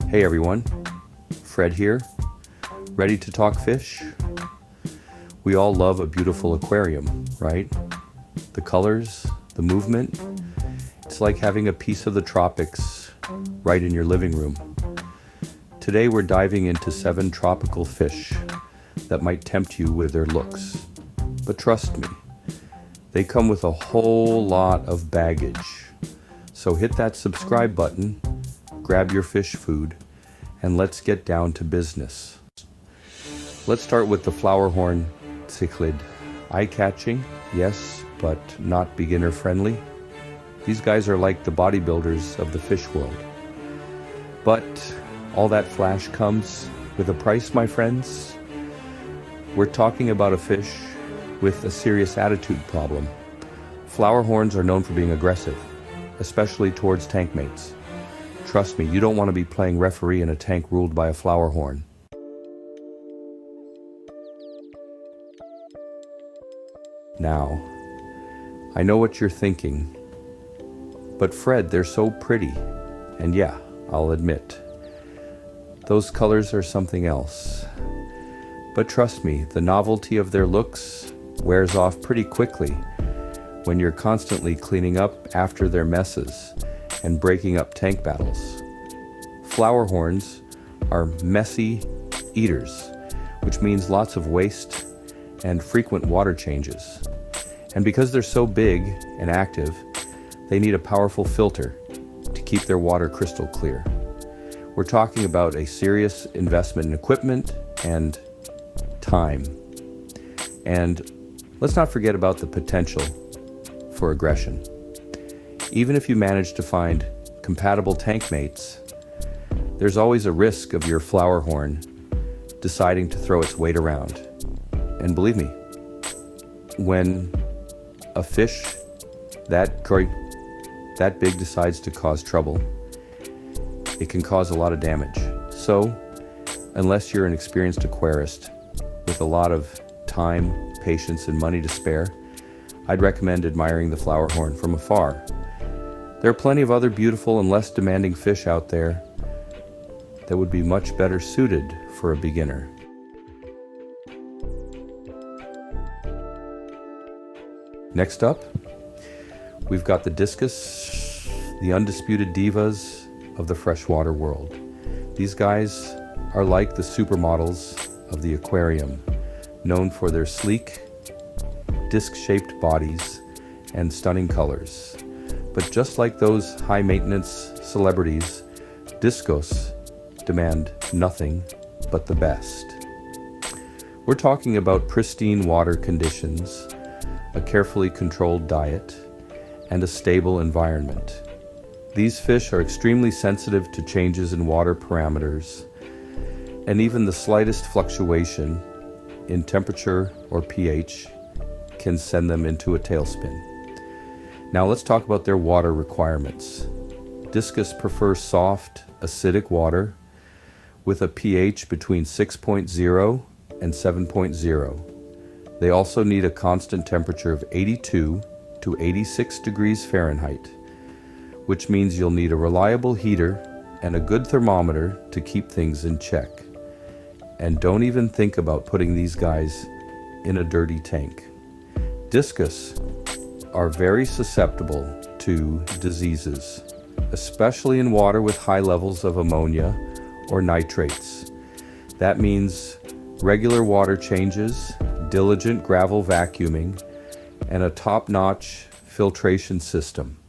Hey everyone, Fred here, ready to talk fish? We all love a beautiful aquarium, right? The colors, the movement, it's like having a piece of the tropics right in your living room. Today we're diving into 7 tropical fish that might tempt you with their looks. But trust me, they come with a whole lot of baggage. So hit that subscribe button, grab your fish food, and let's get down to business. Let's start with the flowerhorn cichlid. Eye-catching, yes, but not beginner-friendly. These guys are like the bodybuilders of the fish world. But all that flash comes with a price, my friends. We're talking about a fish with a serious attitude problem. Flowerhorns are known for being aggressive, especially towards tank mates. Trust me, you don't want to be playing referee in a tank ruled by a flowerhorn. Now, I know what you're thinking, but Fred, they're so pretty. And yeah, I'll admit, those colors are something else. But trust me, the novelty of their looks wears off pretty quickly when you're constantly cleaning up after their messes and breaking up tank battles. Flowerhorns are messy eaters, which means lots of waste and frequent water changes. And because they're so big and active, they need a powerful filter to keep their water crystal clear. We're talking about a serious investment in equipment and time. And let's not forget about the potential for aggression. Even if you manage to find compatible tank mates, there's always a risk of your flowerhorn deciding to throw its weight around. And believe me, when a fish that big decides to cause trouble, it can cause a lot of damage. So, unless you're an experienced aquarist with a lot of time, patience, and money to spare, I'd recommend admiring the flowerhorn from afar. There are plenty of other beautiful and less demanding fish out there that would be much better suited for a beginner. Next up, we've got the Discus, the undisputed divas of the freshwater world. These guys are like the supermodels of the aquarium, known for their sleek, disc-shaped bodies and stunning colors. But just like those high-maintenance celebrities, discos demand nothing but the best. We're talking about pristine water conditions, a carefully controlled diet, and a stable environment. These fish are extremely sensitive to changes in water parameters, and even the slightest fluctuation in temperature or pH can send them into a tailspin. Now let's talk about their water requirements. Discus prefers soft, acidic water with a pH between 6.0 and 7.0. They also need a constant temperature of 82 to 86 degrees Fahrenheit, which means you'll need a reliable heater and a good thermometer to keep things in check. And don't even think about putting these guys in a dirty tank. Discus are very susceptible to diseases, especially in water with high levels of ammonia or nitrates. That means regular water changes, diligent gravel vacuuming, and a top-notch filtration system.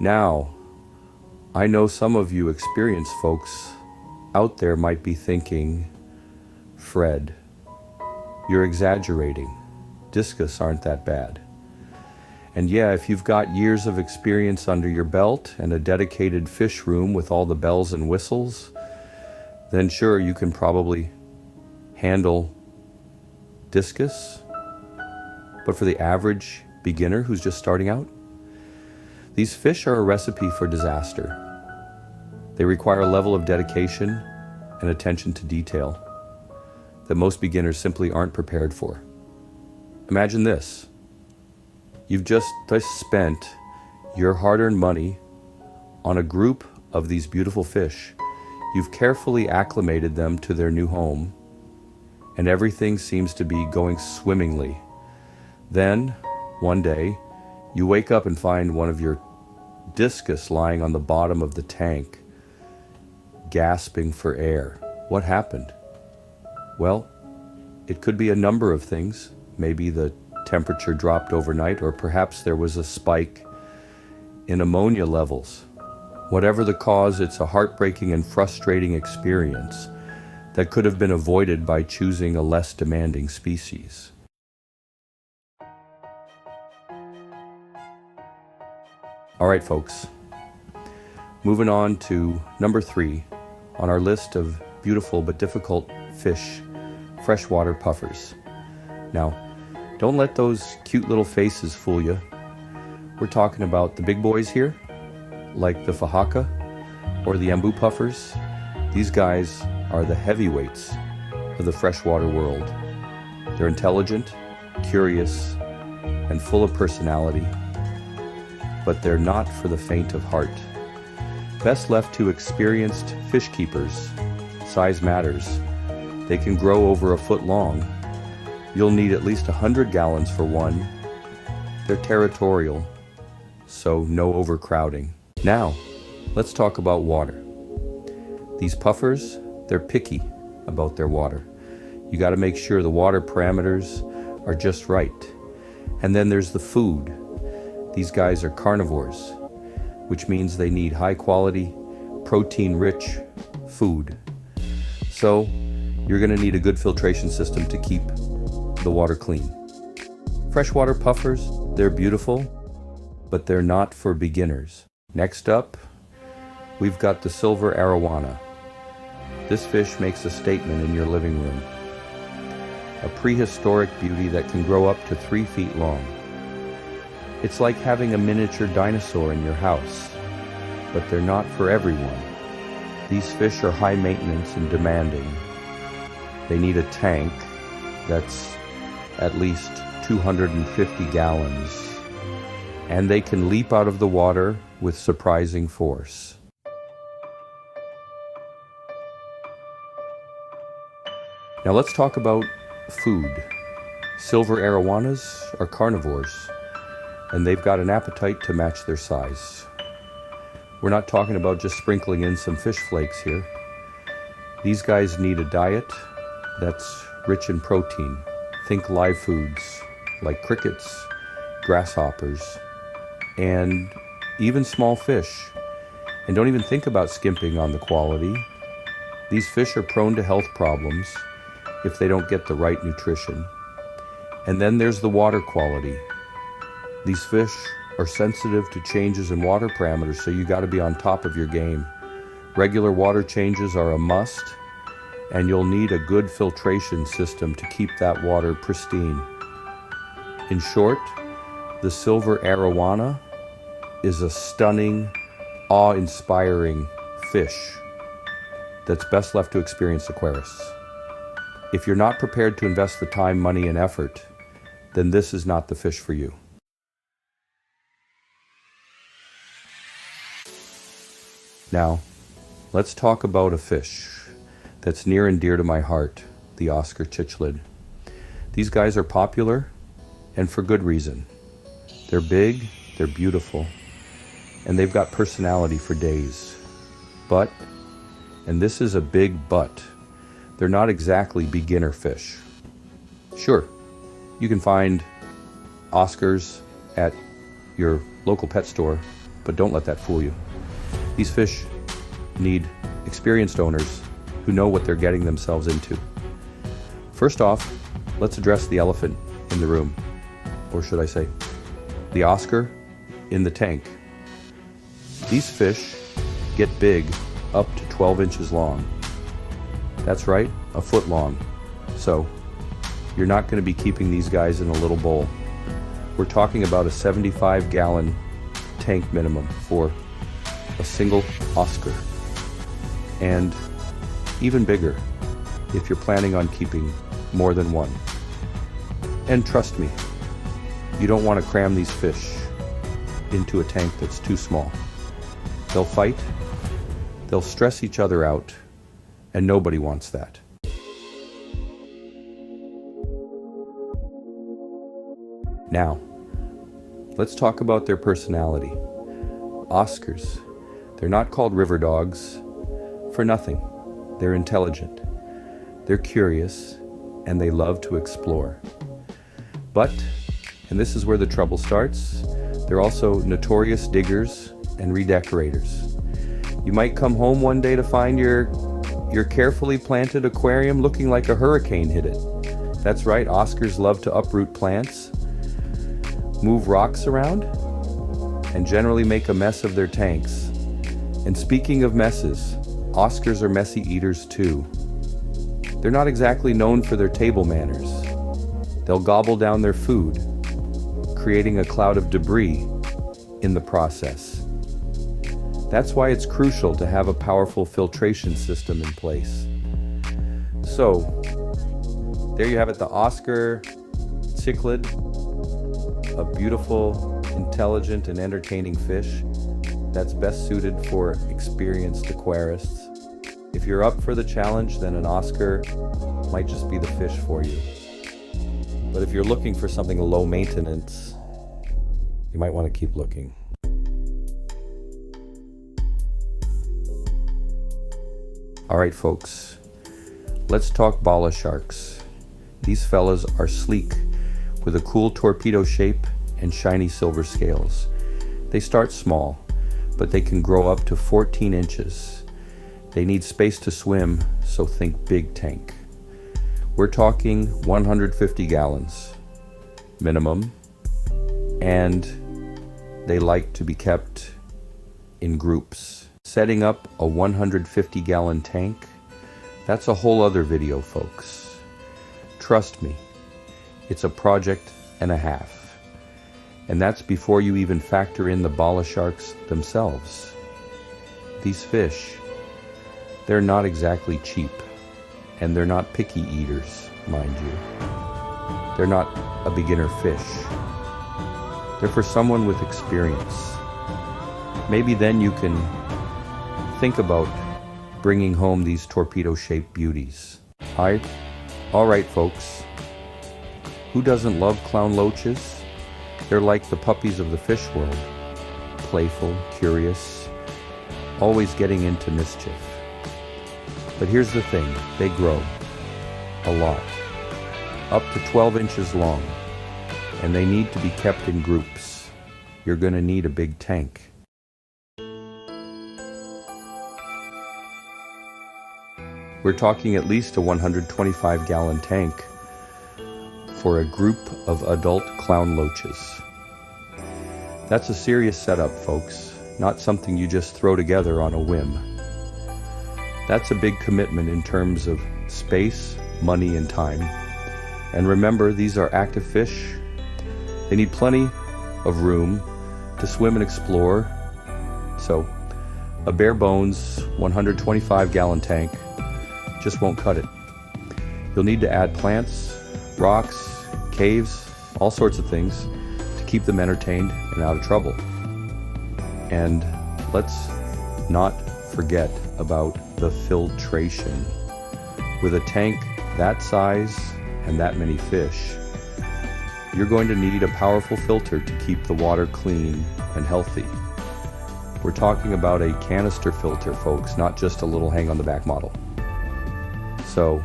Now, I know some of you experienced folks out there might be thinking, Fred, you're exaggerating. Discus aren't that bad. And yeah, if you've got years of experience under your belt and a dedicated fish room with all the bells and whistles, then sure, you can probably handle discus. But for the average beginner who's just starting out, these fish are a recipe for disaster. They require a level of dedication and attention to detail that most beginners simply aren't prepared for. Imagine this. You've just spent your hard-earned money on a group of these beautiful fish. You've carefully acclimated them to their new home, and everything seems to be going swimmingly. Then, one day, you wake up and find one of your discus lying on the bottom of the tank, gasping for air. What happened? Well, it could be a number of things. Maybe the temperature dropped overnight, or perhaps there was a spike in ammonia levels. Whatever the cause, it's a heartbreaking and frustrating experience that could have been avoided by choosing a less demanding species. All right, folks. Moving on to number 3 on our list of beautiful but difficult fish, freshwater puffers. Now, don't let those cute little faces fool you. We're talking about the big boys here, like the fahaka or the embu puffers. These guys are the heavyweights of the freshwater world. They're intelligent, curious, and full of personality, but they're not for the faint of heart. Best left to experienced fish keepers. Size matters. They can grow over a foot long. You'll need at least 100 gallons for one. They're territorial, so no overcrowding. Now, let's talk about water. These puffers, they're picky about their water. You got to make sure the water parameters are just right. And then there's the food. These guys are carnivores, which means they need high quality, protein-rich food. So, you're going to need a good filtration system to keep the water clean. Freshwater puffers, they're beautiful, but they're not for beginners. Next up, we've got the silver arowana. This fish makes a statement in your living room. A prehistoric beauty that can grow up to 3 feet long. It's like having a miniature dinosaur in your house, but they're not for everyone. These fish are high maintenance and demanding. They need a tank that's at least 250 gallons, and they can leap out of the water with surprising force. Now let's talk about food. Silver arowanas are carnivores, and they've got an appetite to match their size. We're not talking about just sprinkling in some fish flakes here. These guys need a diet that's rich in protein. Think live foods like crickets, grasshoppers, and even small fish. And don't even think about skimping on the quality. These fish are prone to health problems if they don't get the right nutrition. And then there's the water quality. These fish are sensitive to changes in water parameters, so you got to be on top of your game. Regular water changes are a must, and you'll need a good filtration system to keep that water pristine. In short, the silver arowana is a stunning, awe-inspiring fish that's best left to experienced aquarists. If you're not prepared to invest the time, money, and effort, then this is not the fish for you. Now, let's talk about a fish that's near and dear to my heart, the Oscar cichlid. These guys are popular, and for good reason. They're big, they're beautiful, and they've got personality for days. But, and this is a big but, they're not exactly beginner fish. Sure, you can find Oscars at your local pet store, but don't let that fool you. These fish need experienced owners who know what they're getting themselves into. First off, let's address the elephant in the room, or should I say, the Oscar in the tank. These fish get big up to 12 inches long. That's right, a foot long. So, you're not going to be keeping these guys in a little bowl. We're talking about a 75-gallon tank minimum for a single Oscar. And even bigger if you're planning on keeping more than one. And trust me, you don't want to cram these fish into a tank that's too small. They'll fight, they'll stress each other out, and nobody wants that. Now, let's talk about their personality. Oscars. They're not called river dogs for nothing. They're intelligent, they're curious, and they love to explore. But, and this is where the trouble starts, they're also notorious diggers and redecorators. You might come home one day to find your carefully planted aquarium looking like a hurricane hit it. That's right, Oscars love to uproot plants, move rocks around, and generally make a mess of their tanks. And speaking of messes, Oscars are messy eaters too. They're not exactly known for their table manners. They'll gobble down their food, creating a cloud of debris in the process. That's why it's crucial to have a powerful filtration system in place. So, there you have it, the Oscar cichlid, a beautiful, intelligent, and entertaining fish that's best suited for experienced aquarists. If you're up for the challenge, then an Oscar might just be the fish for you. But if you're looking for something low maintenance, you might want to keep looking. All right, folks, let's talk bala sharks. These fellas are sleek with a cool torpedo shape and shiny silver scales. They start small, but they can grow up to 14 inches. They need space to swim, so think big tank. We're talking 150 gallons minimum, and they like to be kept in groups. Setting up a 150-gallon tank, that's a whole other video, folks. Trust me, it's a project and a half. And that's before you even factor in the bala sharks themselves. These fish, they're not exactly cheap, and they're not picky eaters, mind you. They're not a beginner fish. They're for someone with experience. Maybe then you can think about bringing home these torpedo-shaped beauties. All right, folks. Who doesn't love clown loaches? They're like the puppies of the fish world. Playful, curious, always getting into mischief. But here's the thing, they grow. A lot. Up to 12 inches long. And they need to be kept in groups. You're going to need a big tank. We're talking at least a 125-gallon tank for a group of adult clown loaches. That's a serious setup, folks, not something you just throw together on a whim. That's a big commitment in terms of space, money, and time. And remember, these are active fish. They need plenty of room to swim and explore. So, a bare bones 125-gallon tank just won't cut it. You'll need to add plants, rocks, caves, all sorts of things to keep them entertained and out of trouble. And let's not forget about the filtration. With a tank that size and that many fish, you're going to need a powerful filter to keep the water clean and healthy. We're talking about a canister filter, folks, not just a little hang-on-the-back model. So,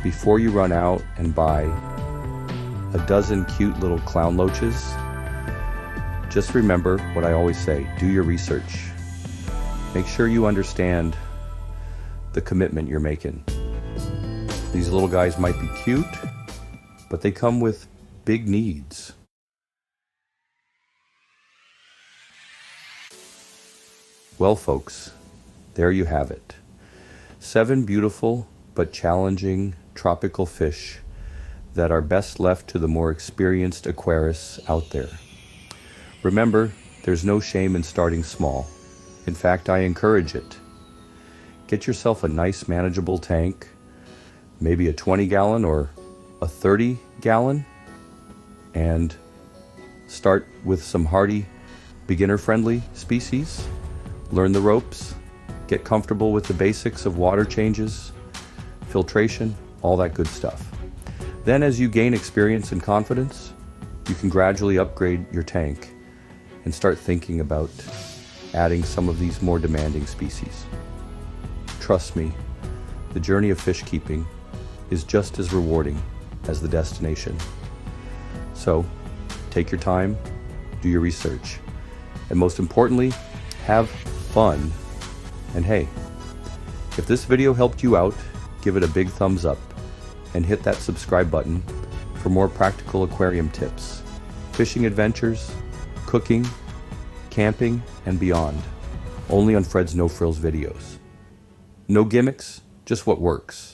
before you run out and buy a dozen cute little clown loaches, just remember what I always say, do your research. Make sure you understand the commitment you're making. These little guys might be cute, but they come with big needs. Well, folks, there you have it. 7 beautiful but challenging tropical fish that are best left to the more experienced aquarists out there. Remember, there's no shame in starting small. In fact, I encourage it. Get yourself a nice manageable tank, maybe a 20-gallon or a 30-gallon, and start with some hardy beginner-friendly species. Learn the ropes, get comfortable with the basics of water changes, filtration, all that good stuff. Then as you gain experience and confidence, you can gradually upgrade your tank and start thinking about adding some of these more demanding species. Trust me, the journey of fish keeping is just as rewarding as the destination. So, take your time, do your research, and most importantly, have fun. And hey, if this video helped you out, give it a big thumbs up and hit that subscribe button for more practical aquarium tips, fishing adventures, cooking, camping, and beyond, only on Fred's No Frills videos. No gimmicks, just what works.